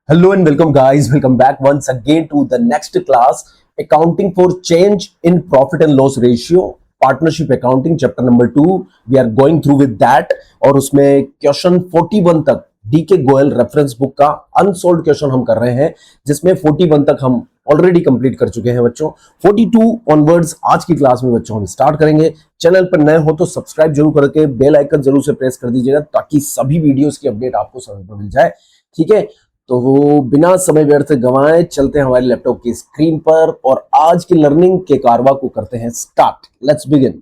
Hello and welcome guys, welcome back once again to the next class, accounting for change in profit and loss ratio, partnership accounting chapter number 2. We are going through with that और उसमें question 41 तक DK Goyal reference book का unsold question हम कर रहे हैं, जिसमें 41 तक हम ऑलरेडी कंप्लीट कर चुके हैं बच्चों। 42 ऑनवर्ड्स आज की क्लास में बच्चों हम स्टार्ट करेंगे। चैनल पर नए हो तो सब्सक्राइब जरूर करके बेल आइकन जरूर से प्रेस कर दीजिएगा ताकि सभी वीडियोस की अपडेट आपको समय पर मिल जाए, ठीक है। तो वो बिना समय व्यर्थ गंवाए चलते हैं हमारे लैपटॉप की स्क्रीन पर और आज की लर्निंग के कारवा को करते हैं start. Let's begin.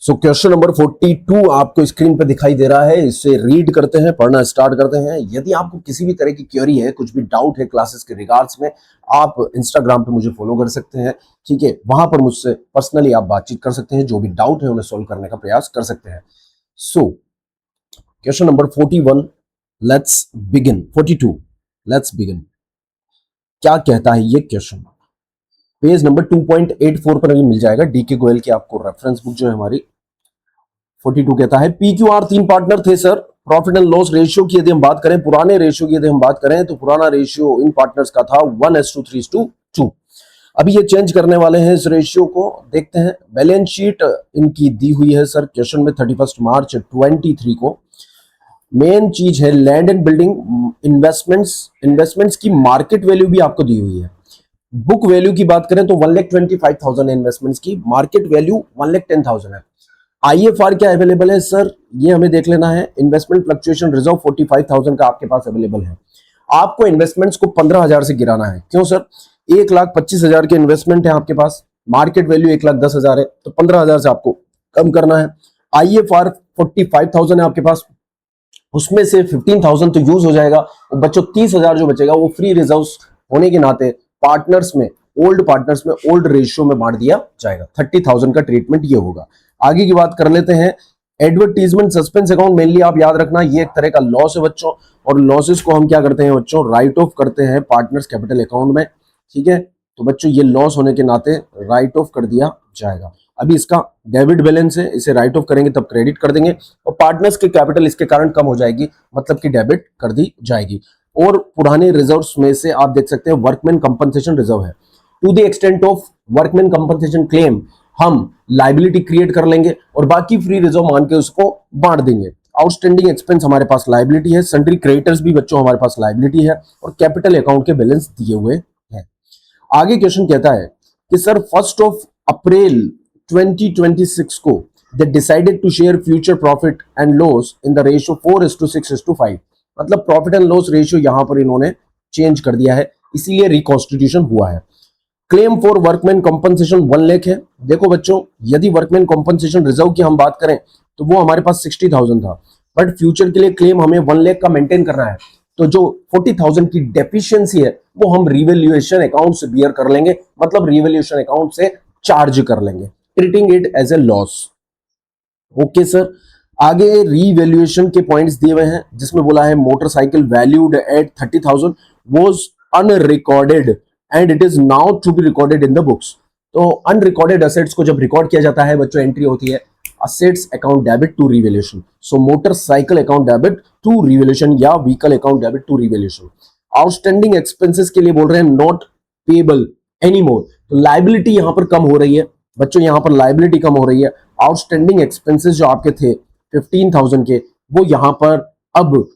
So question number 42 आपको स्क्रीन पर दिखाई दे रहा है, इसे रीड करते हैं, पढ़ना स्टार्ट करते हैं। यदि आपको किसी भी तरह की क्वेरी है, कुछ भी डाउट है क्लासेस के रिगार्ड्स में, आप इंस्टाग्राम पे मुझे फॉलो कर सकते हैं, ठीक है। वहां पर मुझसे पर्सनली आप बातचीत कर सकते हैं, जो भी डाउट है उन्हें सॉल्व करने का प्रयास कर सकते हैं। So question number 41, let's begin. 42, let's begin. क्या कहता है ये क्वेश्चन? पेज नंबर 2.84 पर मिल जाएगा, डीके गोयल की आपको रेफरेंस बुक जो है हमारी। 42 कहता है पीक्यूआर 3 पार्टनर थे sir. Profit and loss ratio की यदि हम बात करें, पुराने रेशियो की यदि हम बात करें तो पुराना रेशियो इन पार्टनर्स का था 1:3:2। अभी ये चेंज करने वाले हैं इस रेशियो को। देखते हैं, बैलेंस शीट इनकी दी हुई है सर क्वेश्चन में 31 मार्च 23 को। मेन चीज है लैंड एंड बिल्डिंग इन्वेस्टमेंट्स की मार्केट वैल्यू भी आपको दी हुई है। बुक वैल्यू की बात करें तो 1,25,000 इन्वेस्टमेंट्स की, मार्केट वैल्यू 1,10,000 है। आईएफआर क्या अवेलेबल है सर, ये हमें देख लेना है। इन्वेस्टमेंट फ्लक्चुएशन रिजर्व 45,000 का आपके पास अवेलेबल है। आपको इन्वेस्टमेंट्स को 15,000 से गिराना है। क्यों सर? 1,25,000 के इन्वेस्टमेंट है आपके पास, मार्केट वैल्यू 1,10,000 है, तो 15,000 से आपको कम करना है। आईएफआर 45,000 है आपके पास, उसमें से 15,000 तो यूज हो जाएगा, और बच्चों 30,000 जो बचेगा वो फ्री रिजर्व होने के नाते पार्टनर्स में, ओल्ड रेशियो में बांट दिया जाएगा। 30,000 का ट्रीटमेंट ये होगा। आगे की बात कर लेते हैं। एडवर्टीजमेंट सस्पेंस अकाउंट मेनली आप याद रखना, ये एक तरह का लॉस है बच्चों, और लॉसेस को हम क्या करते हैं बच्चों, राइट ऑफ करते हैं पार्टनर्स कैपिटल अकाउंट में, ठीक है। तो बच्चों ये लॉस होने के नाते राइट ऑफ कर दिया जाएगा। अभी इसका डेबिट बैलेंस है, इसे राइट ऑफ करेंगे तब क्रेडिट कर देंगे, और पार्टनर्स की कैपिटल इसके कारण कम हो जाएगी, मतलब कि डेबिट कर दी जाएगी। और पुराने रिजर्व्स में से आप देख सकते हैं वर्कमैन कंपनसेशन रिजर्व है। To the extent of workman compensation claim हम लाइबिलिटी क्रिएट कर लेंगे और बाकी फ्री रिजर्व मान के उसको बांट देंगे। आउटस्टैंडिंग एक्सपेंस हमारे पास लाइबिलिटी है, सन्ड्री क्रेडिटर्स भी बच्चों हमारे पास लाइबिलिटी है, और कैपिटल अकाउंट के बैलेंस दिए हुए हैं। आगे क्वेश्चन कहता है कि सर 1 अप्रैल 2026 को they decided to share future profit and loss in the ratio 4:6:5। मतलब प्रॉफिट एंड लॉस रेशियो यहां पर इन्होंने चेंज कर दिया है, इसीलिए रिकॉन्स्टिट्यूशन हुआ है। Claim for workman compensation 1 lakh है। देखो बच्चों, यदि वर्कमैन कंपनसेशन रिजर्व की हम बात करें तो वो हमारे पास 60,000 था, बट फ्यूचर के लिए क्लेम हमें 1 लाख का मेंटेन करना है, तो जो 40,000 की डेफिशिएंसी है वो हम रिवैल्यूएशन अकाउंट से बियर कर लेंगे, मतलब रिवैल्यूएशन अकाउंट से चार्ज कर लेंगे, treating it as a loss. Okay sir. आगे रीवैल्यूएशन के पॉइंट्स दिए हुए हैं, जिसमें बोला है motorcycle valued at 30,000 was unrecorded and it is now to be recorded in the books. तो अनरिकॉर्डेड असेट्स को जब रिकॉर्ड किया जाता है बच्चों, एंट्री होती है assets account debit to revaluation. So motorcycle account debit to revaluation या vehicle account debit to revaluation. Outstanding expenses के लिए बोल रहे हैं नॉट पेबल एनीमोर, तो लाइबिलिटी यहां पर कम हो रही है बच्चों, यहां पर लाइबिलिटी कम हो रही है। आउटस्टैंडिंग एक्सपेंसेस जो आपके थे 15,000 के, वो यहां पर अब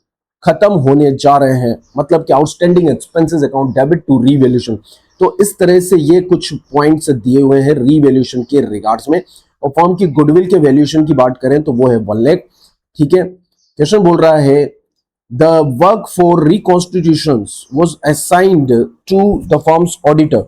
खत्म होने जा रहे हैं, मतलब कि outstanding expenses account debit to revaluation. तो इस तरह से ये कुछ पॉइंट्स दिए हुए हैं रीवैल्यूएशन के रिगार्ड्स में। और फर्म की गुडविल के वैल्यूएशन की बात करें तो वो है 1 लाख, ठीक है। क्वेश्चन बोल रहा है the work for reconstitution was assigned to the firm's auditor,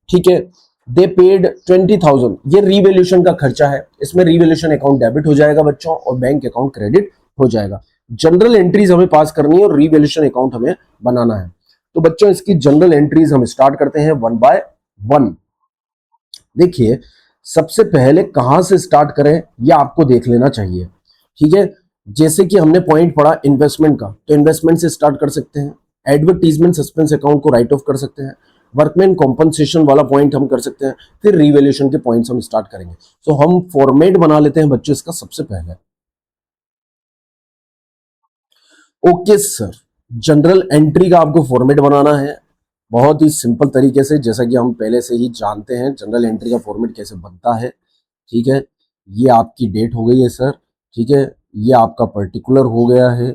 ठीक है। दे पेड 20,000, ये रीवैल्यूएशन का खर्चा है, इसमें रीवैल्यूएशन अकाउंट डेबिट हो जाएगा बच्चों और बैंक अकाउंट क्रेडिट हो जाएगा। जनरल एंट्रीज हमें पास करनी है और रीवैल्यूएशन अकाउंट हमें बनाना है। तो बच्चों इसकी जनरल एंट्रीज हम स्टार्ट करते हैं 1 बाय 1। देखिए, सबसे पहले कहां से स्टार्ट करें यह आपको देख लेना चाहिए, ठीक है। जैसे कि हमने पॉइंट पढ़ा इन्वेस्टमेंट का, तो इन्वेस्टमेंट से स्टार्ट कर सकते हैं। एडवर्टीजमेंट सस्पेंस अकाउंट को राइट ऑफ कर सकते हैं। वर्कमैन कॉम्पनसेशन वाला पॉइंट हम कर सकते हैं, फिर रिवैल्यूएशन के पॉइंट्स हम स्टार्ट करेंगे। तो हम फॉर्मेट बना लेते हैं बच्चों इसका सबसे पहले। ओके सर, जनरल एंट्री का आपको फॉर्मेट बनाना है बहुत ही सिंपल तरीके से, जैसा कि हम पहले से ही जानते हैं जनरल एंट्री का फॉर्मेट कैसे बनता है। ठीक है, ये आपकी डेट हो गई है सर। ठीक है, ये आपका पर्टिकुलर हो गया है,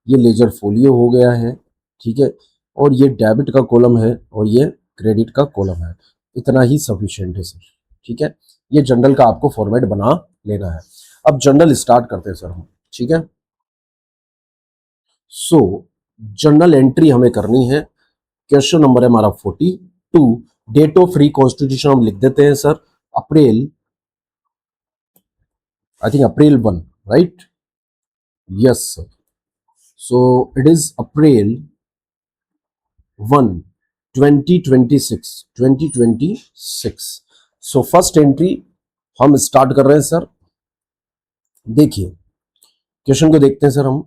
ये लेजर फोलियो हो गया है। ठीक है, और ये डेबिट का कॉलम है और ये क्रेडिट का कॉलम है। इतना ही सफिशिएंट है सर। ठीक है, ये जनरल का आपको फॉर्मेट बना लेना है। अब जनरल स्टार्ट करते हैं सर हम। ठीक है, सो जनरल एंट्री हमें करनी है। क्वेश्चन नंबर है हमारा 42। डेट ऑफ रिकॉन्स्टिट्यूशन हम लिख देते हैं sir April, I think April 1, right? Yes sir, so it is April 1 2026। So first entry हम स्टार्ट कर रहे हैं सर। देखिए क्वेश्चन को देखते हैं सर हम।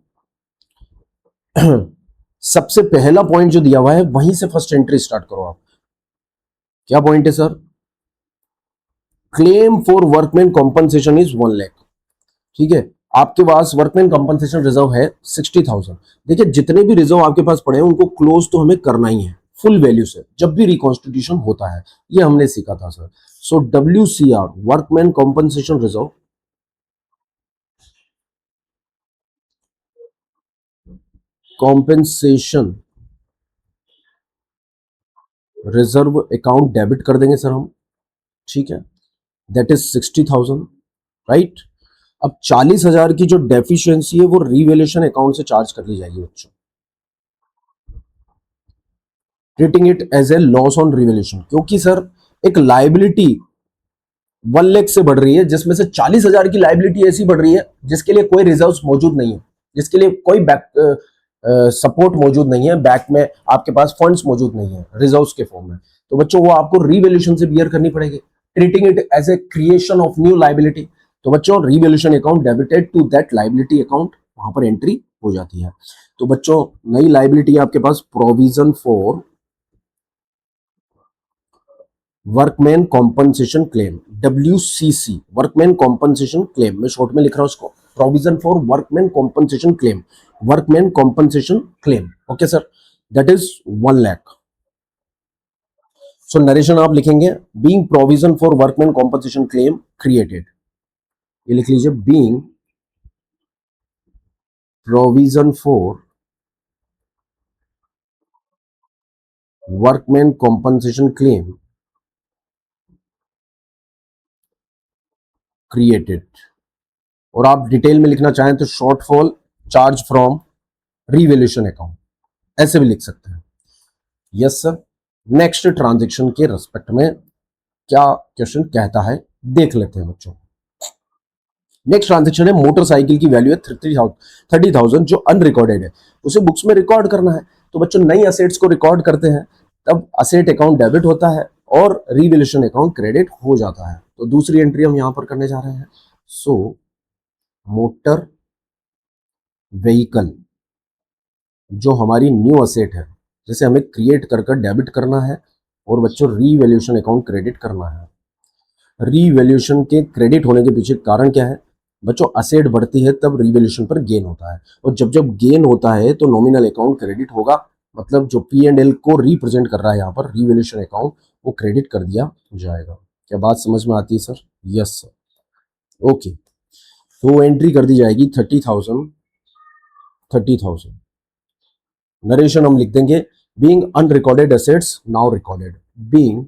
सबसे पहला पॉइंट जो दिया हुआ है वहीं से फर्स्ट एंट्री स्टार्ट करो आप। क्या पॉइंट है sir? Claim for workman compensation is 1 lakh. ठीक है, आपके पास वर्कमैन कॉम्पनसेशन रिजर्व है 60,000। देखिए जितने भी रिजर्व आपके पास पड़े हैं उनको क्लोज तो हमें करना ही है फुल वैल्यू से जब भी रिकॉन्स्टिट्यूशन होता है, ये हमने सीखा था सर। सो WCR workman compensation reserve compensation reserve account debit कर देंगे सर हम। ठीक है, दैट इज 60,000, राइट? अब 40,000 की जो डेफिशिएंसी है वो रिवैल्यूएशन अकाउंट से चार्ज कर ली जाएगी बच्चों, treating it as a loss on revaluation. क्योंकि सर एक लाइबिलिटी 1 लाख से बढ़ रही है जिसमें से 40,000 की लाइबिलिटी ऐसी बढ़ रही है जिसके लिए कोई रिजर्व्स मौजूद नहीं है, जिसके लिए कोई बैक सपोर्ट मौजूद नहीं है, बैक में आपके पास फंड्स मौजूद नहीं है रिजर्व्स के फॉर्म में। तो बच्चों वो आपको रिवैल्यूएशन से बियर करनी पड़ेगी, treating it as a creation of new liability. तो बच्चों revaluation account debited to that liability account, वहां पर एंट्री हो जाती है। तो बच्चों नई लाइबिलिटी आपके पास provision for workman compensation claim, WCC workman compensation claim, मैं शॉर्ट में लिख रहा हूं उसको, provision for workman compensation claim, workman compensation claim. Okay sir, that is 1 lakh. So narration आप लिखेंगे being provision for workman compensation claim created, ये लिख लीजिए being provision for workman compensation claim created. और आप डिटेल में लिखना चाहें तो shortfall charge from revaluation account, ऐसे भी लिख सकते हैं। यस सर, नेक्स्ट ट्रांजैक्शन के रेस्पेक्ट में क्या क्वेश्चन कहता है देख लेते हैं बच्चों। नेक्स्ट ट्रांजैक्शन है मोटरसाइकिल की वैल्यू है 30,000 जो अनरिकॉर्डेड है, उसे बुक्स में रिकॉर्ड करना है। तो बच्चों नई असेट्स को रिकॉर्ड करते हैं तब असेट अकाउंट डेबिट होता है और रिवैल्यूएशन अकाउंट क्रेडिट हो जाता है। तो दूसरी एंट्री हम यहां पर करने जा रहे हैं। सो मोटर व्हीकल जो हमारी न्यू असेट है जिसे हमें क्रिएट कर कर डेबिट करना है और बच्चों रीवैल्यूएशन अकाउंट क्रेडिट करना है। रीवैल्यूएशन के क्रेडिट होने के पीछे कारण क्या है बच्चों? असेट बढ़ती है तब रीवैल्यूएशन पर गेन होता है, और जब जब गेन होता है तो नॉमिनल अकाउंट क्रेडिट होगा, मतलब जो P&L को रिप्रेजेंट कर रहा है यहाँ पर रीवैल्यूएशन अकाउंट, वो क्रेडिट कर दिया जाएगा। क्या बात समझ में आती है सर? Yes sir. ओके, तो एंट्री कर दी जाएगी 30,000। नरेशन हम लिख देंगे being unrecorded assets now recorded, being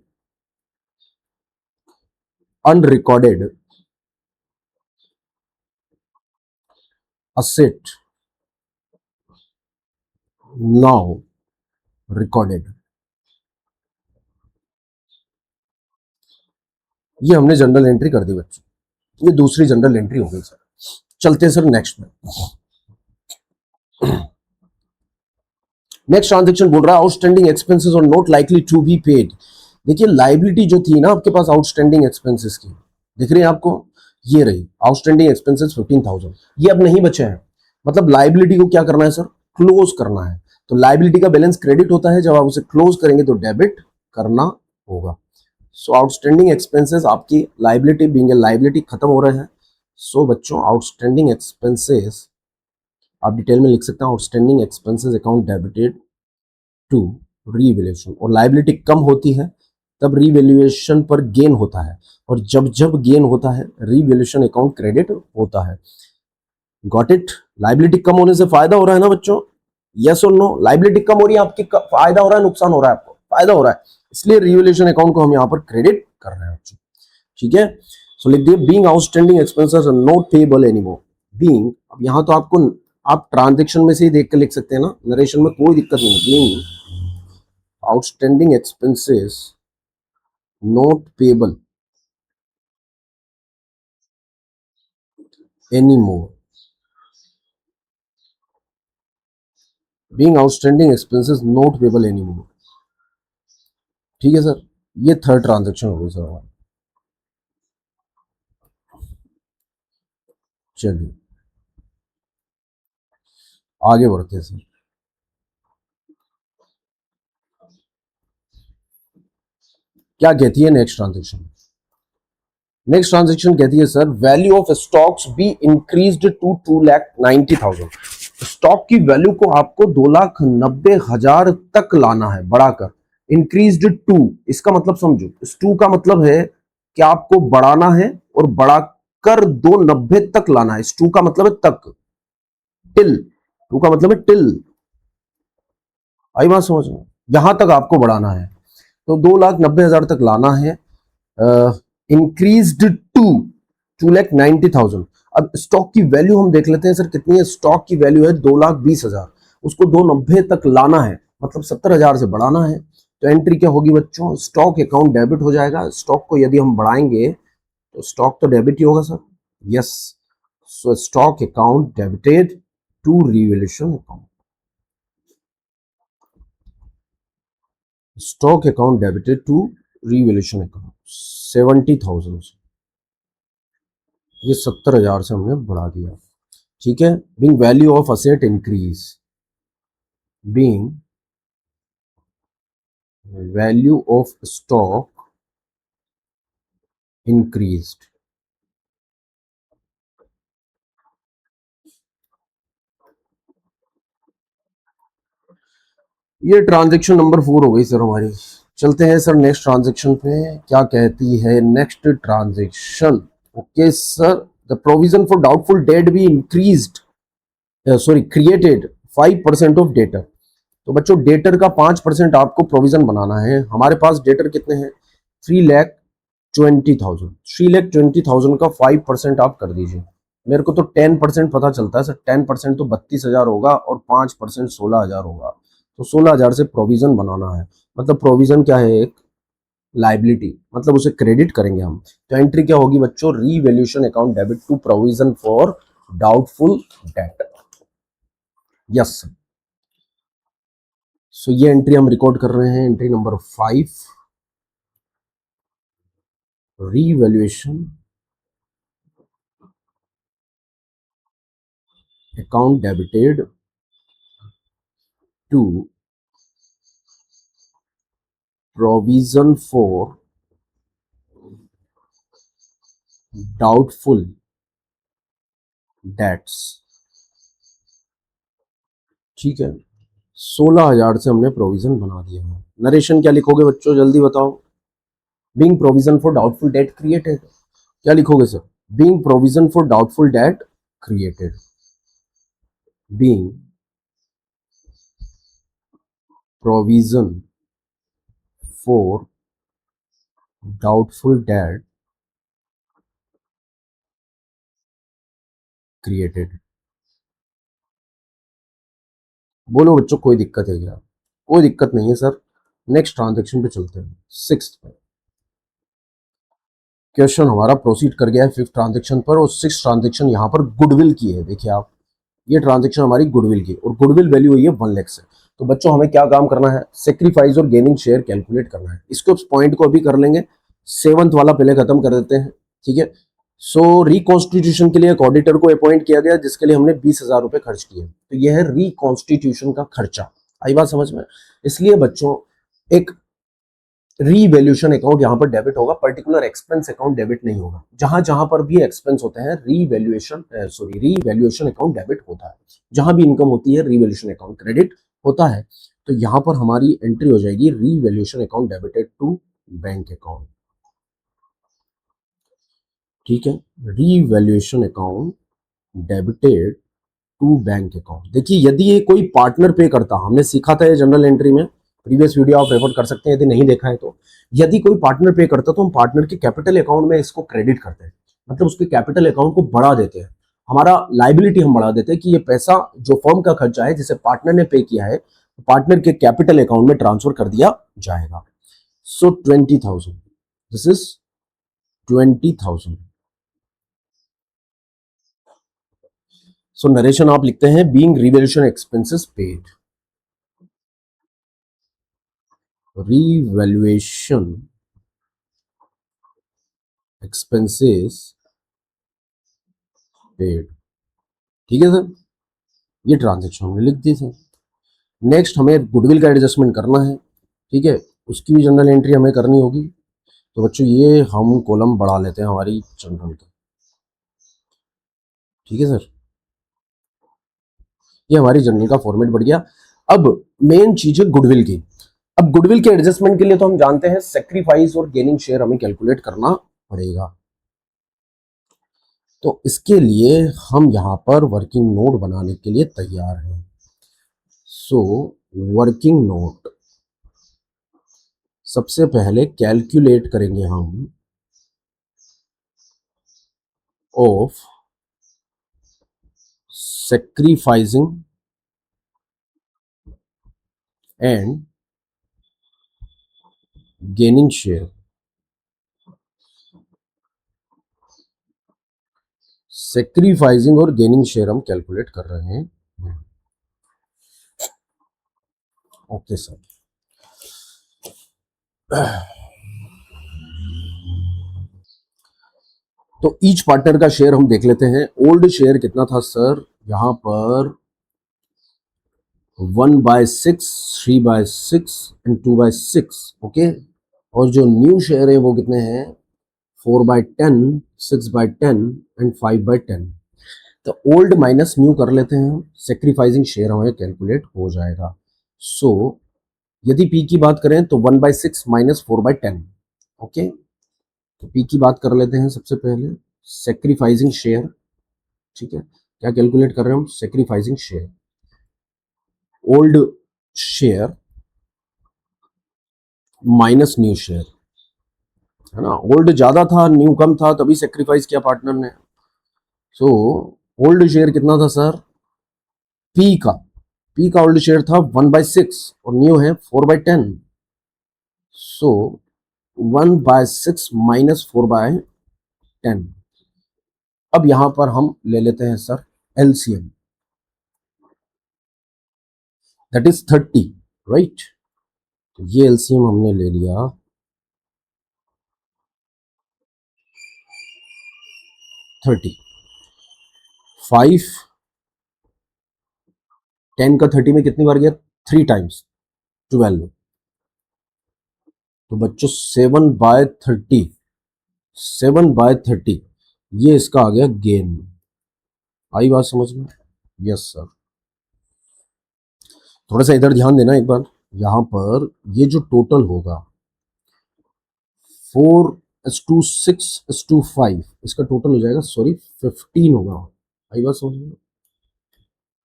unrecorded asset now recorded। ये हमने जनरल एंट्री कर दी बच्चों, ये दूसरी जनरल एंट्री हो गई सर। चलते हैं सर नेक्स्ट में। नेक्स्ट ट्रांजैक्शन बोल रहा है आउटस्टैंडिंग एक्सपेंसेस और not likely to be paid. देखिए लाइबिलिटी जो थी ना आपके पास आउटस्टैंडिंग एक्सपेंसेस की, दिख रही है आपको? ये रही आउटस्टैंडिंग एक्सपेंसेस 15,000, ये अब नहीं बचे हैं। मतलब लाइबिलिटी को क्या करना है सर? क्लोज करना है। तो लाइबिलिटी का बैलेंस क्रेडिट होता है, जब आप उसे क्लोज करेंगे तो डेबिट करना होगा। सो आउटस्टैंडिंग एक्सपेंसेस आपकी लाइबिलिटी बीइंग ए लाइबिलिटी खत्म हो रहे हैं। सो बच्चों आउटस्टैंडिंग एक्सपेंसेस आप डिटेल में लिख सकते हैं, outstanding expenses account debited to revaluation. और लाइबिलिटी कम होती है तब रीवैल्यूएशन पर गेन होता है, और जब जब गेन होता है रीवैल्यूएशन अकाउंट क्रेडिट होता है। Got it? लाइबिलिटी कम होने से फायदा हो रहा है ना बच्चों? यस और नो? लाइबिलिटी कम हो रही है आपकी, फायदा हो रहा है नुकसान हो रहा है? आपको फायदा हो रहा है, इसलिए रीवैल्यूएशन अकाउंट को हम यहाँ पर क्रेडिट कर रहे हैं बच्चों। ठीक है, सो लिख दिए being outstanding expenses are not payable anymore. Being, अब यहाँ तो आपको आप ट्रांजैक्शन में से ही देख के लिख सकते हैं ना, नरेशन में कोई दिक्कत नहीं है। Being outstanding expenses not payable anymore. Being outstanding expenses not payable anymore. ठीक है सर, ये थर्ड ट्रांजैक्शन हो गई सर हमारी। चलिए आगे बढ़ते हैं सर। क्या कहती है नेक्स्ट ट्रांजैक्शन? नेक्स्ट ट्रांजैक्शन कहती है sir value of stocks be increased to 2,90,000। Stock की वैल्यू को आपको 2,90,000 तक लाना है बढ़ाकर। इंक्रीज्ड टू, इसका मतलब समझो, इस टू का मतलब है कि आपको बढ़ाना है और बढ़ाकर 290 तक लाना है। इस टू का मतलब है तक, टिल, टू का मतलब है टिल। आई बात समझ में? यहां तक आपको बढ़ाना है, तो 2,90,000 तक लाना है। Increased to 2,90,000। अब स्टॉक की वैल्यू हम देख लेते हैं सर कितनी है। स्टॉक की वैल्यू है 2,20,000, उसको 290 तक लाना है, मतलब 70,000 से बढ़ाना है। तो एंट्री क्या होगी बच्चों? स्टॉक अकाउंट डेबिट हो जाएगा। स्टॉक को यदि हम बढ़ाएंगे तो स्टॉक तो डेबिट ही होगा sir. Yes, so stock account debited to revaluation account. Stock account debited to revaluation account 70,000, ये 70,000 से हमने बढ़ा दिया। ठीक है, being value of asset increase, being value of stock increased. ये ट्रांजैक्शन नंबर 4 हो गई सर हमारी। चलते हैं सर नेक्स्ट ट्रांजैक्शन पे, क्या कहती है next transaction? Okay sir, the provision for doubtful date be increased, sorry created 5% of debtor. तो बच्चों डेटर का 5% आपको प्रोविजन बनाना है। हमारे पास डेटर कितने हैं? 3,20,000। 3,20,000 का 5% आप कर दीजिए। मेरे को तो 10% पता चलता है सर। 10% तो 32,000 होगा और 5% 16,000 होगा। तो 16,000 से प्रोविजन बनाना है। मतलब प्रोविजन क्या है? एक लाइबिलिटी, मतलब उसे क्रेडिट करेंगे हम। तो एंट्री क्या होगी बच्चों? Revaluation account debit to provision for doubtful debt. Yes, so ये एंट्री हम रिकॉर्ड कर रहे हैं, entry number 5, revaluation account debited to provision for doubtful debts. ठीक है, 16,000 से हमने प्रोविजन बना दिया है। नरेशन क्या लिखोगे बच्चों, जल्दी बताओ? Being provision for doubtful date created, क्या लिखोगे sir? Being provision for doubtful date created, being provision for doubtful date created. बोलो बच्चों, कोई दिक्कत है क्या? कोई दिक्कत नहीं है सर। नेक्स्ट ट्रांजैक्शन पे चलते हैं, 6th पे। क्वेश्चन हमारा प्रोसीड कर गया है 5th ट्रांजैक्शन पर, और 6th ट्रांजैक्शन यहाँ पर गुडविल की है। देखिए आप, ये ट्रांजैक्शन हमारी गुडविल की, और गुडविल वैल्यू हुई है 1 लाख से। तो बच्चों हमें क्या काम करना है? सेक्रीफाइस और गेनिंग शेयर कैलकुलेट करना है। इसको पॉइंट को अभी कर लेंगे, 7th वाला पहले खत्म कर देते हैं। ठीक है, सो रिकॉन्स्टिट्यूशन के लिए एक ऑडिटर को अपॉइंट किया गया, जिसके लिए हमने 20,000 रुपए खर्च किए। तो यह है रिकॉन्स्टिट्यूशन का खर्चा। आई बात समझ में? इसलिए बच्चों एक रीवैल्यूएशन अकाउंट यहाँ पर डेबिट होगा, पर्टिकुलर एक्सपेंस अकाउंट डेबिट नहीं होगा। जहां जहां पर भी एक्सपेंस होते हैं रीवैल्यूएशन अकाउंट डेबिट होता है। जहां भी इनकम होती है रीवैल्यूएशन अकाउंट क्रेडिट होता है। तो यहां पर हमारी एंट्री हो जाएगी revaluation account debited to bank account. ठीक है, revaluation account debited to bank account. देखिए यदि ये कोई पार्टनर पे करता, हमने सीखा था ये जनरल एंट्री में, प्रीवियस वीडियो आप रेफर कर सकते हैं यदि नहीं देखा है तो। यदि कोई पार्टनर पे करता तो हम पार्टनर के कैपिटल अकाउंट में इसको क्रेडिट करते हैं, मतलब उसके कैपिटल अकाउंट को बढ़ा देते हैं, हमारा लाइबिलिटी हम बढ़ा देते हैं कि ये पैसा जो फर्म का खर्चा है जिसे पार्टनर ने पे किया है, पार्टनर के कैपिटल अकाउंट में ट्रांसफर कर दिया जाएगा। सो 20,000, दिस इज 20,000। सो नरेशन आप लिखते हैं being revaluation expenses paid, revaluation expenses paid। ठीक है सर, ये ट्रांजेक्शन हमने लिख दी सर। नेक्स्ट हमें गुडविल का एडजस्टमेंट करना है, ठीक है, उसकी भी जनरल एंट्री हमें करनी होगी। तो बच्चों ये हम कॉलम बढ़ा लेते हैं हमारी जनरल का, ठीक है सर, ये हमारी जनरल का फॉर्मेट बढ़ गया। अब मेन चीज है गुडविल की। अब गुडविल के एडजस्टमेंट के लिए तो हम जानते हैं सेक्रीफाइस और गेनिंग शेयर हमें कैलकुलेट करना पड़ेगा। तो इसके लिए हम यहां पर वर्किंग नोट बनाने के लिए तैयार हैं। सो वर्किंग नोट सबसे पहले कैलकुलेट करेंगे हम of sacrificing and gaining share. Sacrificing और गेनिंग शेयर हम कैलकुलेट कर रहे हैं। ओके सर, तो ईच पार्टनर का शेयर हम देख लेते हैं। ओल्ड शेयर कितना था सर, यहां पर 1/6, 3/6 एंड 2/6। ओके, और जो न्यू शेयर है वो कितने हैं, 4/10, 6/10 एंड 5/10। तो ओल्ड माइनस न्यू कर लेते हैं, सेक्रीफाइसिंग शेयर हमें कैलकुलेट हो जाएगा। सो यदि पी की बात करें तो 1/6 माइनस 4/10। ओके, तो पी की बात कर लेते हैं सबसे पहले, सेक्रीफाइसिंग शेयर। ठीक है, क्या कैलकुलेट कर रहे हैं हम, sacrificing share. Old share minus new share, है ना, ओल्ड ज्यादा था न्यू कम था तभी सेक्रीफाइस किया पार्टनर ने। सो ओल्ड शेयर कितना था सर, पी का ओल्ड शेयर था 1/6 और न्यू है 4/10। सो 1/6 माइनस 4/10। अब यहां पर हम ले लेते हैं sir LCM, that is 30, right. तो ये एलसीएम हमने ले लिया 30। 5 10 का 30 में कितनी बार गया, 3 टाइम्स 12। तो बच्चों 7/30, 7/30 ये इसका आ गया गेन। आई बात समझ में, यस सर। थोड़ा सा इधर ध्यान देना एक बार, यहां पर ये जो टोटल होगा 4:6:5, इसका टोटल हो जाएगा, सॉरी 15 होगा। आई बात समझ में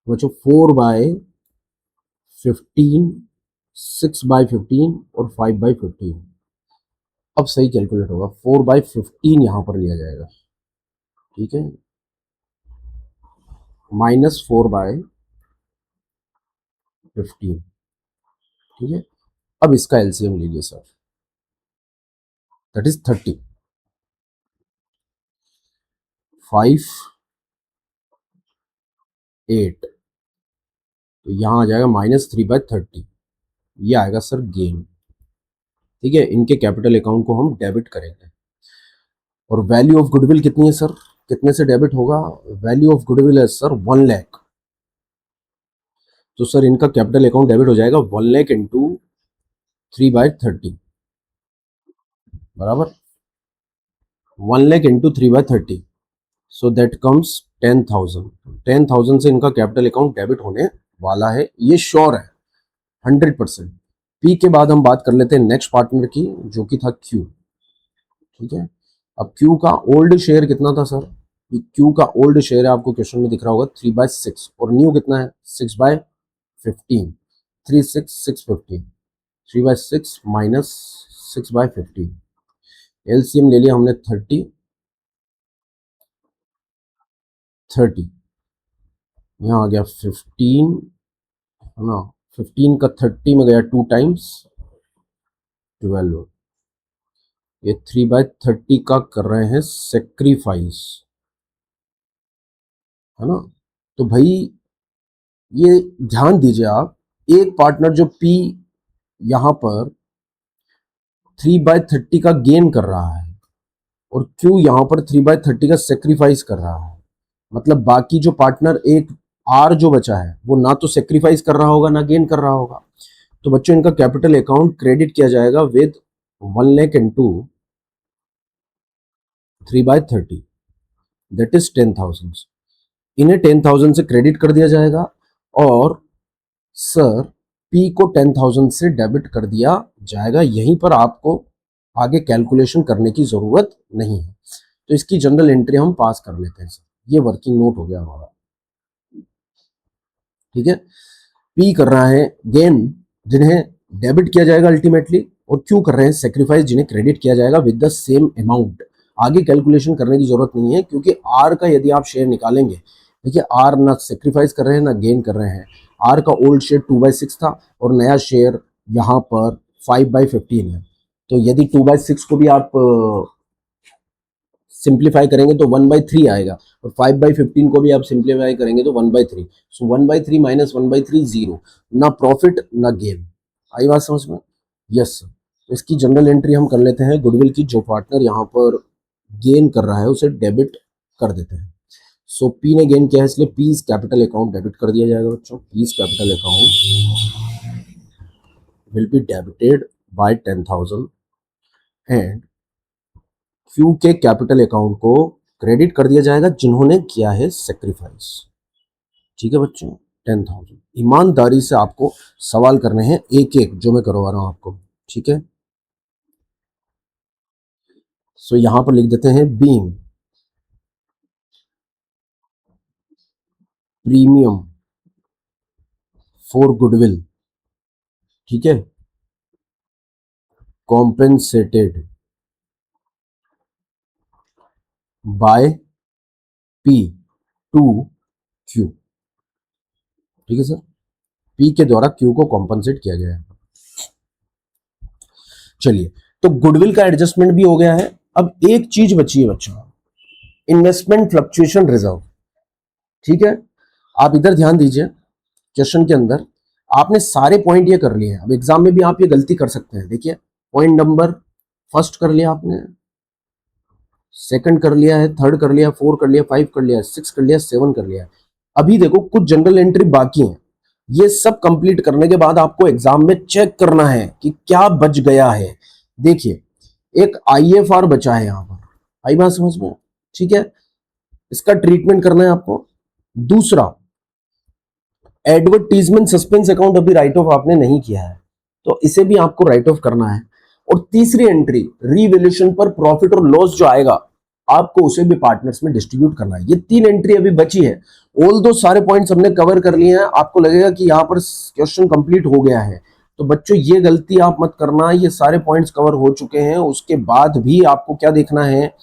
बच्चों, 4/15, 6/15 और 5/15। अब सही कैलकुलेट होगा, 4/15 यहां पर लिया जाएगा, ठीक है, माइनस 4/15। ठीक है, अब इसका एलसीएम लीजिए सर, दैट इज 30। 5 8, तो यहां आ जाएगा -3/30, ये आएगा सर गेन। ठीक है, इनके कैपिटल अकाउंट को हम डेबिट करेंगे। और वैल्यू ऑफ गुडविल कितनी है सर, कितने से डेबिट होगा, वैल्यू ऑफ गुडविल है सर 1 लाख। तो सर इनका कैपिटल अकाउंट डेबिट हो जाएगा 1 लाख इंटू 3/30। बराबर 1 lakh into 3/30, so that comes 10,000। 10,000 से इनका कैपिटल अकाउंट डेबिट होने वाला है, ये श्योर है 100%। पी के बाद हम बात कर लेते हैं नेक्स्ट पार्टनर की, जो कि था क्यू। ठीक है, अब क्यू का ओल्ड शेयर कितना था सर? क्यू का ओल्ड शेयर है, आपको क्वेश्चन में दिख रहा होगा 3/6, और न्यू कितना है 6/15। 3/6 3/6 माइनस 6/15, एलसीएम ले लिया हमने 30। यहाँ आ गया 15, है ना, 15 का 30 में गया 2 टाइम्स 12। ये 3/30 का कर रहे हैं सेक्रीफाइस, है ना। तो भाई ये ध्यान दीजिए आप, एक पार्टनर जो पी यहां पर 3/30 का गेन कर रहा है और क्यू यहां पर 3/30 का सेक्रीफाइस कर रहा है, मतलब बाकी जो पार्टनर एक आर जो बचा है वो ना तो सेक्रीफाइस कर रहा होगा ना गेन कर रहा होगा। तो बच्चों इनका कैपिटल अकाउंट क्रेडिट किया जाएगा with 1 lakh into 3/30, that is 10,000। इन्हें 10,000 से क्रेडिट कर दिया जाएगा और सर पी को 10,000 से डेबिट कर दिया जाएगा। यहीं पर आपको आगे कैलकुलेशन करने की जरूरत नहीं है, तो इसकी जनरल एंट्री हम पास कर लेते हैं सर। ये वर्किंग नोट हो गया हमारा। ठीक है, पी कर रहा है गेन जिन्हें डेबिट किया जाएगा अल्टीमेटली, और क्यू कर रहे हैं सेक्रीफाइस जिन्हें क्रेडिट किया जाएगा विद द सेम अमाउंट। आगे कैलकुलेशन करने की जरूरत नहीं है, क्योंकि आर का यदि आप शेयर निकालेंगे, देखिए आर ना सेक्रीफाइस कर रहे हैं ना गेन कर रहे हैं। आर का ओल्ड शेयर 2/6 था और नया शेयर यहाँ पर 5/15 है। तो यदि 2/6 को भी आप सिंप्लीफाई करेंगे तो 1/3 आएगा, और 5/15 को भी आप सिंप्लीफाई करेंगे तो 1/3। सो 1/3 माइनस 1/3 0, ना प्रॉफिट ना गेन। आई बात समझ में? Yes sir. तो इसकी जनरल एंट्री हम कर लेते हैं, गुडविल की जो पार्टनर यहाँ पर गेन कर रहा है उसे डेबिट कर देते हैं। सो पी ने गेन किया है, इसलिए पीज कैपिटल अकाउंट डेबिट कर दिया जाएगा बच्चों। P's capital account will be debited by 10,000 and Q के कैपिटल अकाउंट को क्रेडिट कर दिया जाएगा जिन्होंने किया है सेक्रीफाइस। ठीक है बच्चों, 10,000। ईमानदारी से आपको सवाल करने हैं एक एक, जो मैं करवा रहा हूं आपको। ठीक है, सो यहां पर लिख देते हैं बीइंग प्रीमियम फॉर गुडविल, ठीक है, compensated by P to Q. ठीक है सर, पी के द्वारा क्यू को कॉम्पेंसेट किया गया है। चलिए, तो गुडविल का एडजस्टमेंट भी हो गया है। अब एक चीज बची है बच्चों, इन्वेस्टमेंट फ्लक्चुएशन रिजर्व। ठीक है, आप इधर ध्यान दीजिए, क्वेश्चन के अंदर आपने सारे पॉइंट ये कर लिए हैं। अब एग्जाम में भी आप ये गलती कर सकते हैं। देखिए, पॉइंट नंबर फर्स्ट कर लिया आपने, सेकंड कर लिया है, थर्ड कर लिया, 4 कर लिया, 5 कर लिया, 6 कर लिया, 7 कर लिया। अभी देखो कुछ जनरल एंट्री बाकी है। ये सब कंप्लीट करने के बाद आपको एग्जाम में चेक करना है कि क्या बच गया है। देखिए, एक आईएफआर बचा है यहां पर, आई बात समझ में? ठीक है, इसका ट्रीटमेंट करना है आपको। दूसरा, एडवर्टीजमेंट सस्पेंस अकाउंट अभी राइट ऑफ आपने नहीं किया है, तो इसे भी आपको राइट ऑफ करना है। और तीसरी एंट्री, रीवैल्यूएशन पर प्रॉफिट और लॉस जो आएगा आपको उसे भी पार्टनर्स में डिस्ट्रीब्यूट करना है। ये 3 एंट्री अभी बची है। ऑल दो सारे पॉइंट्स हमने कवर कर लिए हैं। आपको लगेगा कि यहाँ पर क्वेश्चन कंप्लीट हो गया है, तो बच्चों ये गलती आप मत करना। ये सारे पॉइंट्स कवर हो चुके हैं, उसके बाद भी आपको क्या देखना है,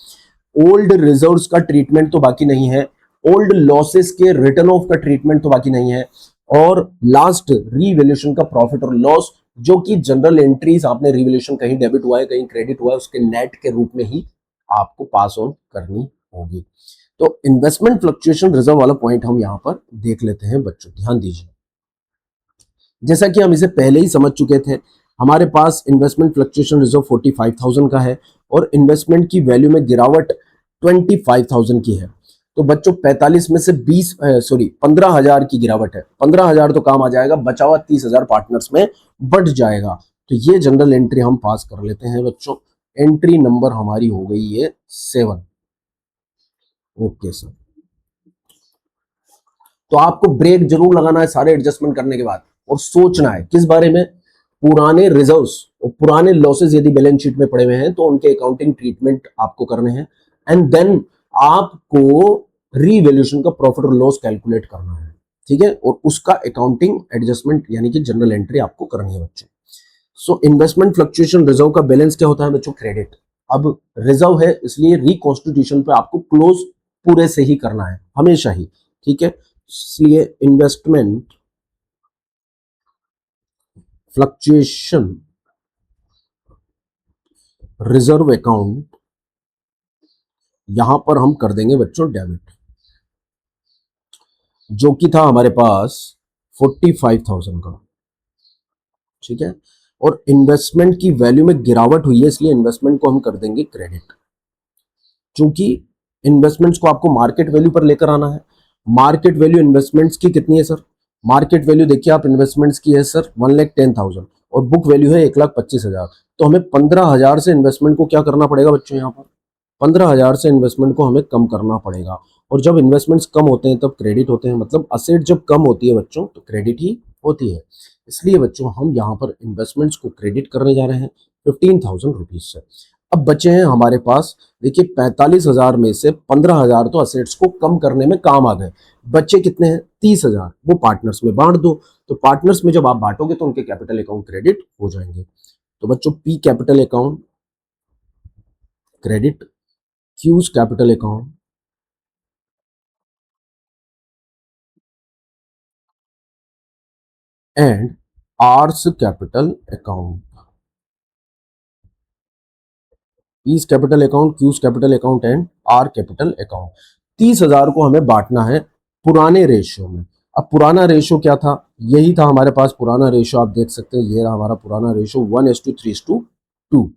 ओल्ड रिजर्व्स का ट्रीटमेंट तो बाकी नहीं है, ओल्ड लॉसेस के रिटर्न ऑफ का ट्रीटमेंट तो बाकी नहीं है, और लास्ट रीवैल्यूएशन का प्रॉफिट और लॉस, जो कि जनरल एंट्रीज आपने रीवैल्यूएशन कहीं डेबिट हुआ है कहीं क्रेडिट हुआ है, उसके नेट के रूप में ही आपको पास ऑन करनी होगी। तो इन्वेस्टमेंट फ्लक्चुएशन रिजर्व वाला पॉइंट हम यहां पर देख लेते हैं बच्चों, ध्यान दीजिए। जैसा कि हम इसे पहले ही समझ चुके थे, हमारे पास इन्वेस्टमेंट फ्लक्चुएशन रिजर्व 45,000 का है और इन्वेस्टमेंट की वैल्यू में गिरावट 25,000 की है। तो बच्चों 45 में से 15,000 की गिरावट है। 15,000 तो काम आ जाएगा, बचा हुआ 30,000 पार्टनर्स में बढ़ जाएगा। तो ये जनरल एंट्री हम पास कर लेते हैं बच्चों। एंट्री नंबर हमारी हो गई है 7। ओके सर, तो आपको ब्रेक जरूर लगाना है सारे एडजस्टमेंट करने के बाद और सोचना है किस बारे में, पुराने रिजर्व्स और पुराने लॉसेस यदि बैलेंस शीट में पड़े हुए हैं तो उनके अकाउंटिंग ट्रीटमेंट आपको करने हैं, एंड देन आपको रीवैल्यूएशन का प्रॉफिट और लॉस कैलकुलेट करना है, ठीक है, और उसका अकाउंटिंग एडजस्टमेंट यानी कि जनरल एंट्री आपको करनी है बच्चों। सो इन्वेस्टमेंट फ्लक्चुएशन रिजर्व का बैलेंस क्या होता है बच्चों, क्रेडिट। अब रिजर्व है इसलिए रिकॉन्स्टिट्यूशन पे आपको क्लोज पूरे से ही करना है हमेशा ही, ठीक है, इसलिए इन्वेस्टमेंट फ्लक्चुएशन रिजर्व अकाउंट यहां पर हम कर देंगे बच्चों डेबिट, जो कि था हमारे पास 45,000 का, ठीक है, और इन्वेस्टमेंट की वैल्यू में गिरावट हुई है इसलिए इन्वेस्टमेंट को हम कर देंगे क्रेडिट। क्योंकि इन्वेस्टमेंट्स को आपको मार्केट वैल्यू पर लेकर आना है। मार्केट वैल्यू इन्वेस्टमेंट्स की कितनी है सर, मार्केट वैल्यू देखिए आप इन्वेस्टमेंट्स की है सर 1,10,000 और बुक वैल्यू है 1,25,000, तो हमें 15,000 से इन्वेस्टमेंट को क्या करना पड़ेगा बच्चों, यहाँ पर 15,000 से इन्वेस्टमेंट को हमें कम करना पड़ेगा। और जब इन्वेस्टमेंट्स कम होते हैं तब क्रेडिट होते हैं, मतलब असेट जब कम होती है बच्चों तो क्रेडिट ही होती है। इसलिए बच्चों हम यहाँ पर इन्वेस्टमेंट्स को क्रेडिट करने जा रहे हैं 15,000 रुपीज से। अब बचे हैं हमारे पास, देखिए 45,000 में से 15,000 तो असेट्स को कम करने में काम आ गए, बच्चे कितने हैं 30,000, वो पार्टनर्स में बांट दो। तो पार्टनर्स में जब आप बांटोगे तो उनके कैपिटल अकाउंट क्रेडिट हो जाएंगे। तो बच्चों P capital account credit, Q's capital account and R's capital account, P's capital account, Q's capital account and R capital account. 30,000 को हमें बांटना है पुराने रेशियो में। अब पुराना रेशियो क्या था, यही था हमारे पास पुराना रेशियो, आप देख सकते हैं ये रहा हमारा पुराना रेशियो 1:3:2।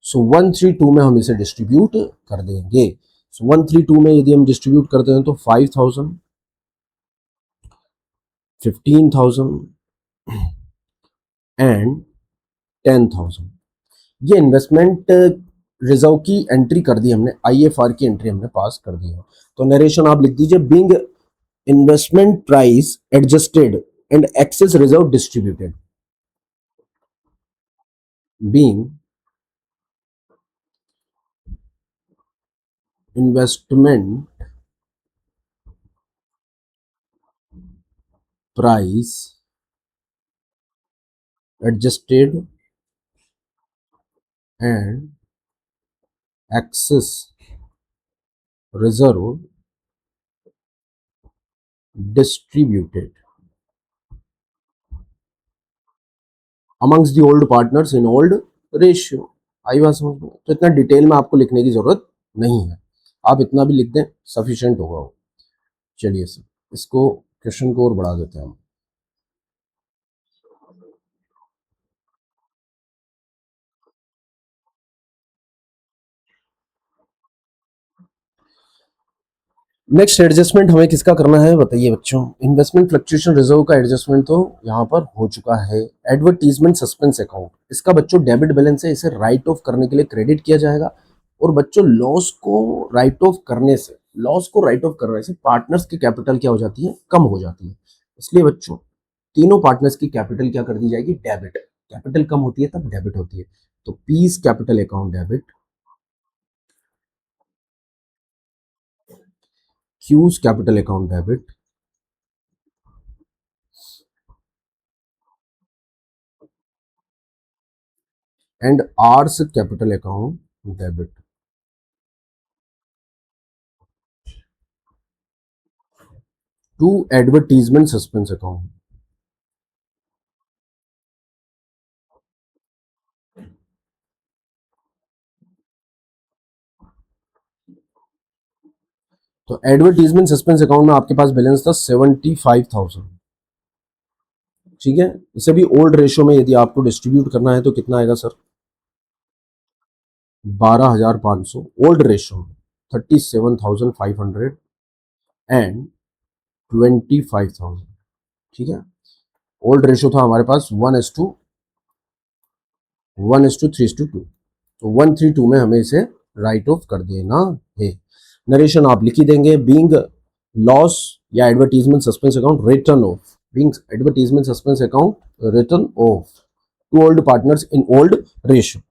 सो 1:3:2 में हम इसे डिस्ट्रीब्यूट कर देंगे। सो 1:3:2 में यदि हम डिस्ट्रीब्यूट करते हैं तो 5,000, 15,000 एंड 10,000, ये इन्वेस्टमेंट रिजर्व की एंट्री कर दी हमने, आईएफआर की एंट्री हमने पास कर दी है। तो नरेशन आप लिख दीजिए, being investment price adjusted and excess reserve distributed, being investment price adjusted and excess reserve distributed amongst the old partners in old ratio. आई बात समझ में, तो इतना डिटेल में आपको लिखने की जरूरत नहीं है, आप इतना भी लिख दें सफिशिएंट होगा वो। चलिए सर, इसको क्वेश्चन को और बढ़ा देते हैं हम। नेक्स्ट एडजस्टमेंट हमें किसका करना है बताइए बच्चों, इन्वेस्टमेंट फ्लक्चुएशन रिजर्व का एडजस्टमेंट तो यहाँ पर हो चुका है। एडवर्टीजमेंट सस्पेंस अकाउंट, इसका बच्चों डेबिट बैलेंस है, इसे राइट ऑफ करने के लिए क्रेडिट किया जाएगा। और बच्चों लॉस को राइट ऑफ करने से, लॉस को राइट ऑफ करने से पार्टनर्स की कैपिटल क्या हो जाती है, कम हो जाती है। इसलिए बच्चों तीनों पार्टनर्स की कैपिटल क्या कर दी जाएगी, डेबिट। कैपिटल कम होती है तब डेबिट होती है, तो P's capital account debit, Q's capital account debit and R's capital account debit. To advertisement suspense account, तो एडवर्टीजमेंट सस्पेंस अकाउंट में आपके पास बैलेंस था 75,000, ठीक है। इसे भी ओल्ड रेशियो में यदि आपको डिस्ट्रीब्यूट करना है तो कितना आएगा सर, 12,500 ओल्ड रेशियो में, 37,500 एंड 25,000, ठीक है। ओल्ड रेशियो था हमारे पास 1:3:2। तो 132 में हमें इसे राइट ऑफ कर देना है। नरेशन आप लिख ही देंगे, बीइंग लॉस या advertisement suspense account written off, being advertisement suspense account written off to old partners in old ratio.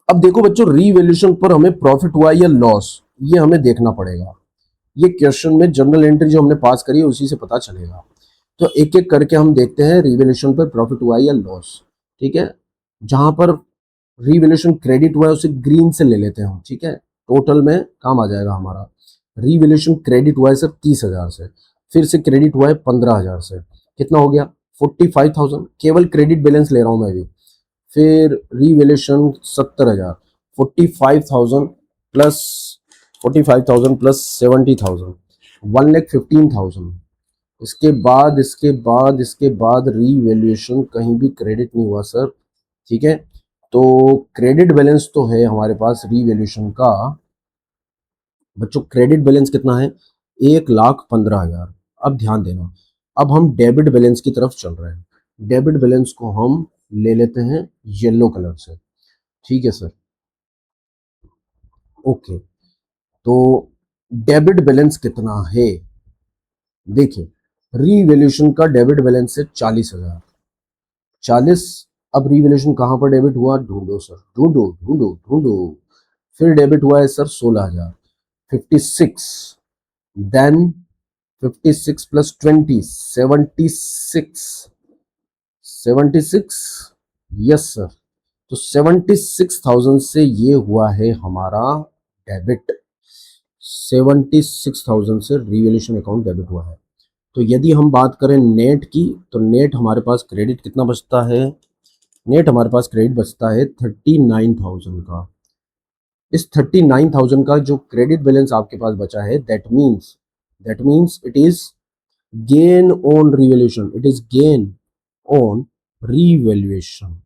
अब देखो बच्चों, रीवैल्यूएशन पर हमें प्रॉफिट हुआ या लॉस, ये हमें देखना पड़ेगा। ये क्वेश्चन में जनरल एंट्री जो हमने पास करी है उसी से पता चलेगा। तो एक एक करके हम देखते हैं रीवैल्यूएशन पर प्रॉफिट हुआ या लॉस। ठीक है, जहां पर रीवैल्यूएशन क्रेडिट हुआ है उसे ग्रीन से ले लेते हैं हम। ठीक है, टोटल में काम आ जाएगा हमारा। रीवैल्यूएशन क्रेडिट हुआ है सर 30,000 से, फिर से क्रेडिट हुआ है 15,000 से, कितना हो गया 45,000। केवल क्रेडिट बैलेंस ले रहा हूं मैं अभी। फिर रीवैल्यूएशन 70,000, 45,000 प्लस 45,000 प्लस 70,000, 1,15,000। इसके बाद रीवैल्यूएशन कहीं भी क्रेडिट नहीं हुआ सर। ठीक है, तो क्रेडिट बैलेंस तो है हमारे पास रीवैल्यूएशन का। बच्चों क्रेडिट बैलेंस कितना है, 1,15,000। अब ध्यान देना, अब हम डेबिट बैलेंस की तरफ चल रहे हैं। डेबिट बैलेंस को हम ले लेते हैं येलो कलर से। ठीक है सर, ओके। तो डेबिट बैलेंस कितना है, देखिए रीवैल्यूएशन का डेबिट बैलेंस है 40,000, 40। अब रीवैल्यूएशन कहां पर डेबिट हुआ, ढूंढो सर, ढूंढो ढूंढो ढूंढो। फिर डेबिट हुआ है sir 16,000, 56। Then 56 plus 20, 76, 76। Yes sir, तो 76,000 से ये हुआ है हमारा डेबिट। 76,000 से रिवैल्यूएशन अकाउंट डेबिट हुआ है। तो यदि हम बात करें नेट की, तो नेट हमारे पास क्रेडिट कितना बचता है, नेट हमारे पास क्रेडिट बचता है 39,000 का। इस 39,000 का जो क्रेडिट बैलेंस आपके पास बचा है, that means it is gain on revaluation, it is gain on revaluation.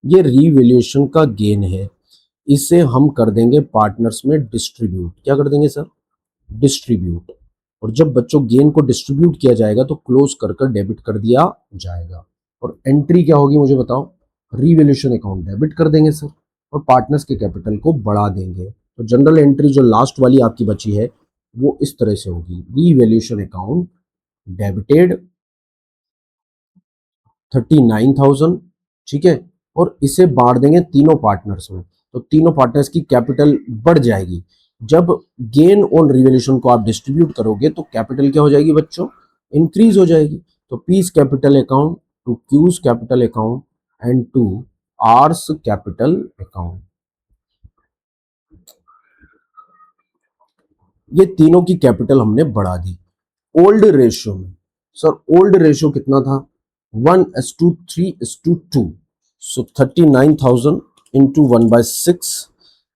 ये रीवैल्यूएशन का गेन है, इसे हम कर देंगे पार्टनर्स में डिस्ट्रीब्यूट। क्या कर देंगे सर, डिस्ट्रीब्यूट। और जब बच्चों गेन को डिस्ट्रीब्यूट किया जाएगा तो क्लोज कर कर डेबिट कर दिया जाएगा। और एंट्री क्या होगी मुझे बताओ, रीवैल्यूएशन अकाउंट डेबिट कर देंगे सर, और पार्टनर्स के कैपिटल को बढ़ा देंगे। तो जनरल एंट्री जो लास्ट वाली आपकी बची है वो इस तरह से होगी, रीवैल्यूएशन अकाउंट डेबिटेड 39,000। ठीक है, और इसे बांट देंगे तीनों पार्टनर्स में, तो तीनों पार्टनर्स की कैपिटल बढ़ जाएगी। जब गेन ऑन रिवैल्यूएशन को आप डिस्ट्रीब्यूट करोगे तो कैपिटल क्या हो जाएगी बच्चों, इंक्रीज हो जाएगी। तो P's capital account to Q's capital account and to R's capital account, ये तीनों की कैपिटल हमने बढ़ा दी। ओल्ड रेशियो में सर, ओल्ड रेशियो कितना था, 1:3:2। So 39,000 into 1/6,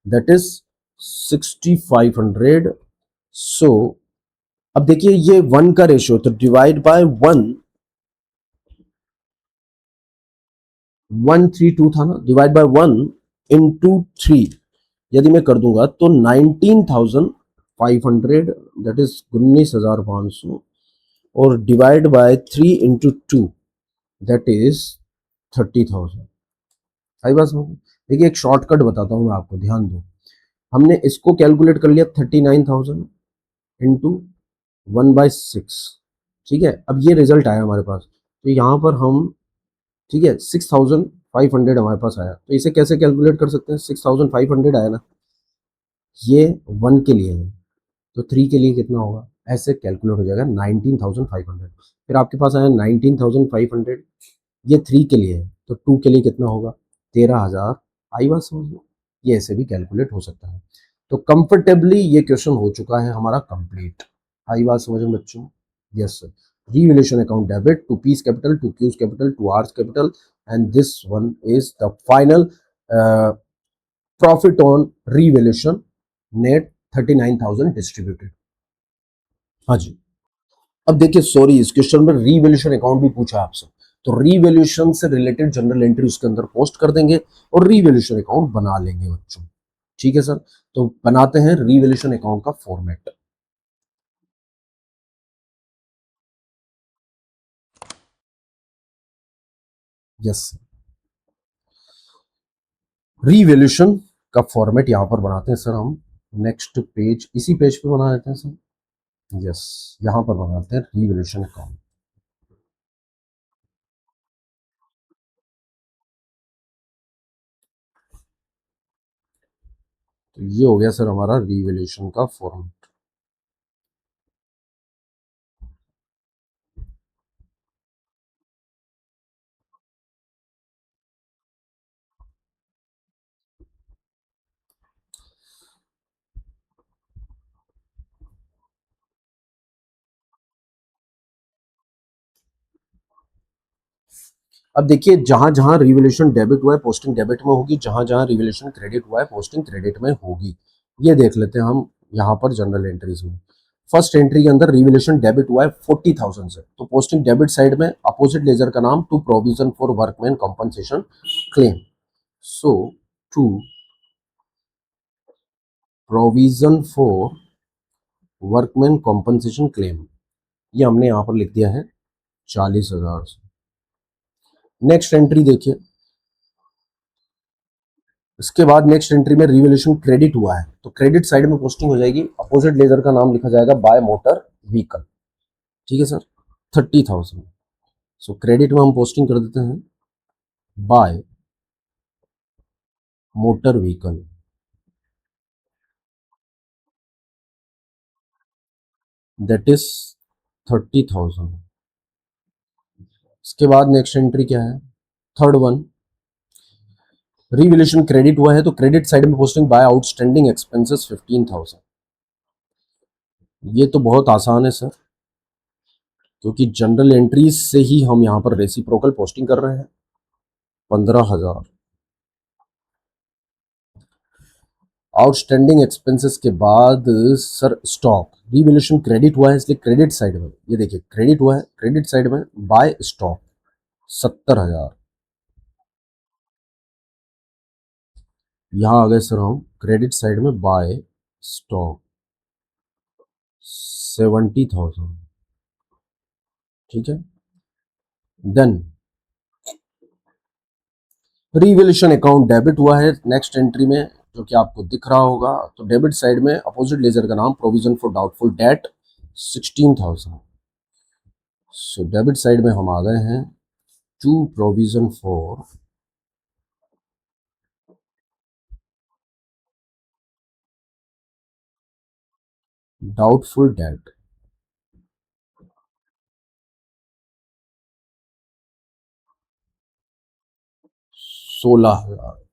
that is 6,500। So अब देखिए ये 1 का रेशियो, तो डिवाइड बाय 132 था ना, डिवाइड बाय 1 इंटू 3 यदि मैं कर दूंगा तो 19,500, दैट इज 19,500, और divide by 3 into 2 that is 30,000। सही बात समझ, देखिए एक शॉर्टकट बताता हूं मैं आपको, ध्यान दो। हमने इसको कैलकुलेट कर लिया 39,000 इंटू 1/6। ठीक है, अब ये रिजल्ट आया हमारे पास, तो यहाँ पर हम, ठीक है 6,500 हमारे पास आया, तो इसे कैसे कैलकुलेट कर सकते हैं, 6,500 आया ना, ये 1 के लिए है, तो 3 के लिए कितना होगा, ऐसे कैलकुलेट हो जाएगा 19,500। फिर आपके पास आया 19,500, ये 3 के लिए है, तो 2 के लिए कितना होगा 13,000। आई बात समझ में, ये ऐसे भी कैलकुलेट हो सकता है। तो कंफर्टेबली ये क्वेश्चन हो चुका है हमारा कंप्लीट। आई बात समझ में बच्चों, yes sir. Revaluation account debit to P's capital to Q's capital to R's capital, and this one is the final profit on revaluation, net 39,000 distributed. हाँ जी, अब देखिए सॉरी, इस क्वेश्चन में रीवैल्यूएशन अकाउंट भी पूछा आपसे, तो रीवैल्यूएशन से रिलेटेड जनरल एंट्री उसके अंदर पोस्ट कर देंगे और रीवैल्यूएशन अकाउंट बना लेंगे बच्चों। ठीक है सर, तो बनाते हैं रीवैल्यूएशन अकाउंट का फॉर्मेट। यस, रीवैल्यूएशन का फॉर्मेट यहां पर बनाते हैं सर हम। नेक्स्ट पेज, इसी पेज पे बना देते हैं सर। यस, यहां पर बनाते हैं रीवैल्यूएशन अकाउंट। तो ये हो गया सर हमारा रीवैल्यूएशन का फॉर्मेट। अब देखिए, जहां जहां रिवॉल्यूशन डेबिट हुआ है पोस्टिंग डेबिट में होगी, जहां जहां रिवॉल्यूशन क्रेडिट हुआ है पोस्टिंग क्रेडिट में होगी। ये देख लेते हैं हम यहां पर जनरल एंट्रीज में। फर्स्ट एंट्री के अंदर रिवॉल्यूशन डेबिट हुआ है 40,000 से, तो पोस्टिंग डेबिट साइड में अपोजिट लेजर का नाम to provision for workman compensation claim. So to provision for workman compensation claim, ये हमने यहां पर लिख दिया है 40,000 से। नेक्स्ट एंट्री देखिए, इसके बाद नेक्स्ट एंट्री में रिवॉल्यूशन क्रेडिट हुआ है, तो क्रेडिट साइड में पोस्टिंग हो जाएगी, अपोजिट लेजर का नाम लिखा जाएगा बाय मोटर व्हीकल। ठीक है सर, 30,000। सो क्रेडिट में हम पोस्टिंग कर देते हैं by motor vehicle, that is 30,000। इसके बाद नेक्स्ट एंट्री क्या है, थर्ड वन, रिवॉल्यूशन क्रेडिट हुआ है तो क्रेडिट साइड में पोस्टिंग बाय आउटस्टैंडिंग एक्सपेंसेस 15,000। ये तो बहुत आसान है सर, क्योंकि जनरल एंट्रीज से ही हम यहां पर रेसिप्रोकल पोस्टिंग कर रहे हैं। 15,000 आउटस्टैंडिंग एक्सपेंसेस के बाद सर स्टॉक, रिवॉल्यूशन क्रेडिट हुआ है इसलिए क्रेडिट साइड में, ये देखिए क्रेडिट हुआ है क्रेडिट साइड में बाय स्टॉक 70,000। यहां आ गए सर हम क्रेडिट साइड में बाय स्टॉक 70,000। ठीक है, देन रिवॉल्यूशन अकाउंट डेबिट हुआ है नेक्स्ट एंट्री में, जो कि आपको दिख रहा होगा, तो डेबिट साइड में अपोजिट लेजर का नाम provision for doubtful debt 16,000। So debit side में हम आ गए हैं to provision for doubtful debt 16,000।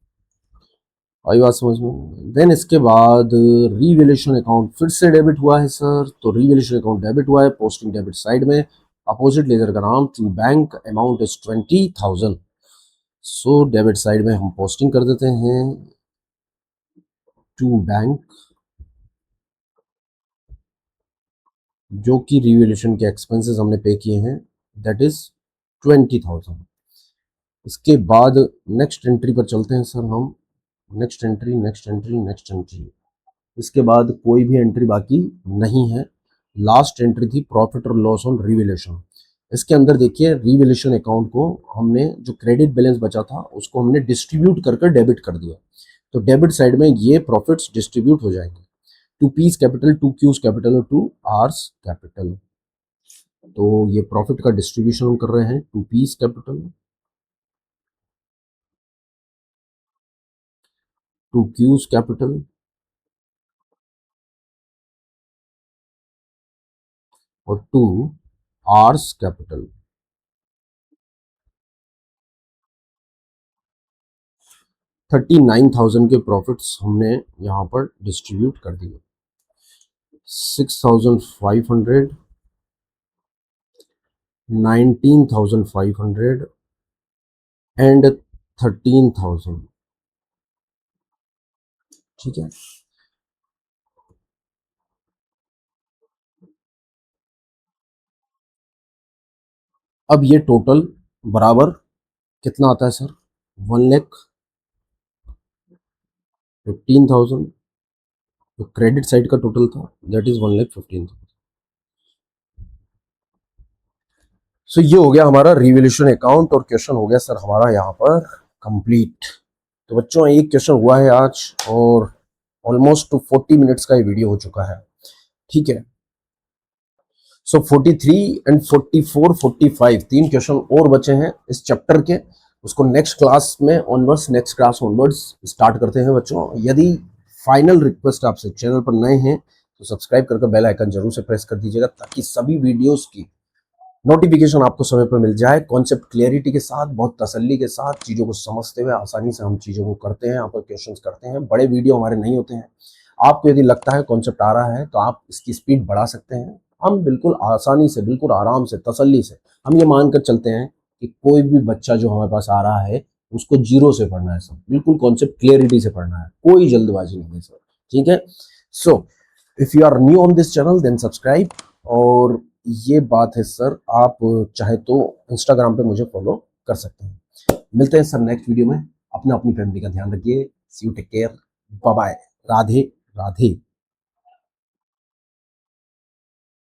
आई बात समझ में। देन इसके बाद रिवैल्यूएशन अकाउंट फिर से डेबिट हुआ है सर, तो रिवैल्यूएशन अकाउंट डेबिट हुआ है, पोस्टिंग डेबिट साइड में, अपोजिट लेजर का नाम to bank, amount is 20,000। So debit side में हम पोस्टिंग कर देते हैं टू बैंक, जो कि रिवैल्यूएशन के एक्सपेंसेस हमने पे किए हैं, दैट इज 20,000। इसके बाद नेक्स्ट एंट्री पर चलते हैं सर हम। Next entry next entry next entry, इसके बाद कोई भी एंट्री बाकी नहीं है। लास्ट एंट्री थी प्रॉफिट और लॉस ऑन रिवैल्यूएशन। इसके अंदर देखिए रिवैल्यूएशन अकाउंट को हमने जो क्रेडिट बैलेंस बचा था उसको हमने डिस्ट्रीब्यूट कर डेबिट कर दिया, तो डेबिट साइड में ये प्रॉफिट्स डिस्ट्रीब्यूट हो जाएंगे to P's capital, to Q's capital और टू आर्स कैपिटल। तो ये प्रॉफिट का डिस्ट्रीब्यूशन हम कर रहे हैं to P's capital, to Q's capital और टू आर्स कैपिटल। 39,000 के प्रॉफिट्स हमने यहाँ पर डिस्ट्रीब्यूट कर दिए। 6,500, 19,500 एंड 13,000। ठीक है, अब ये टोटल बराबर कितना आता है सर, 1,15,000। तो क्रेडिट साइड का टोटल था दैट इज 1,15,000। सो ये हो गया हमारा रिवैल्यूएशन अकाउंट और क्वेश्चन हो गया सर हमारा यहाँ पर कंप्लीट। तो बच्चों एक क्वेश्चन हुआ है आज और ऑलमोस्ट 40 मिनट्स का ये वीडियो हो चुका है, ठीक है। सो 43 एंड 44 45 तीन क्वेश्चन और बचे हैं इस चैप्टर के, उसको नेक्स्ट क्लास में onwards, next class onwards start करते हैं बच्चों। यदि फाइनल रिक्वेस्ट आपसे, चैनल पर नए हैं तो सब्सक्राइब करके बेल आइकन जरूर से प्रेस कर दीजिएगा ताकि सभी वीडियोस की नोटिफिकेशन आपको समय पर मिल जाए। कॉन्सेप्ट क्लियरिटी के साथ, बहुत तसल्ली के साथ चीज़ों को समझते हुए आसानी से हम चीज़ों को करते हैं, यहाँ पर क्वेश्चंस करते हैं। बड़े वीडियो हमारे नहीं होते हैं। आपको यदि लगता है कॉन्सेप्ट आ रहा है तो आप इसकी स्पीड बढ़ा सकते हैं। हम बिल्कुल आसानी से, बिल्कुल आराम से, तसल्ली से हम ये मानकर चलते हैं कि कोई भी बच्चा जो हमारे पास आ रहा है उसको जीरो से पढ़ना है सर, बिल्कुल कॉन्सेप्ट क्लियरिटी से पढ़ना है, कोई जल्दबाजी नहीं है सर, ठीक है। So if you are new on this channel then subscribe. और ये बात है सर, आप चाहे तो इंस्टाग्राम पे मुझे फॉलो कर सकते हैं। मिलते हैं सर नेक्स्ट वीडियो में। अपना अपनी फैमिली का ध्यान रखिए। See you, take care, bye bye, Radhe Radhe.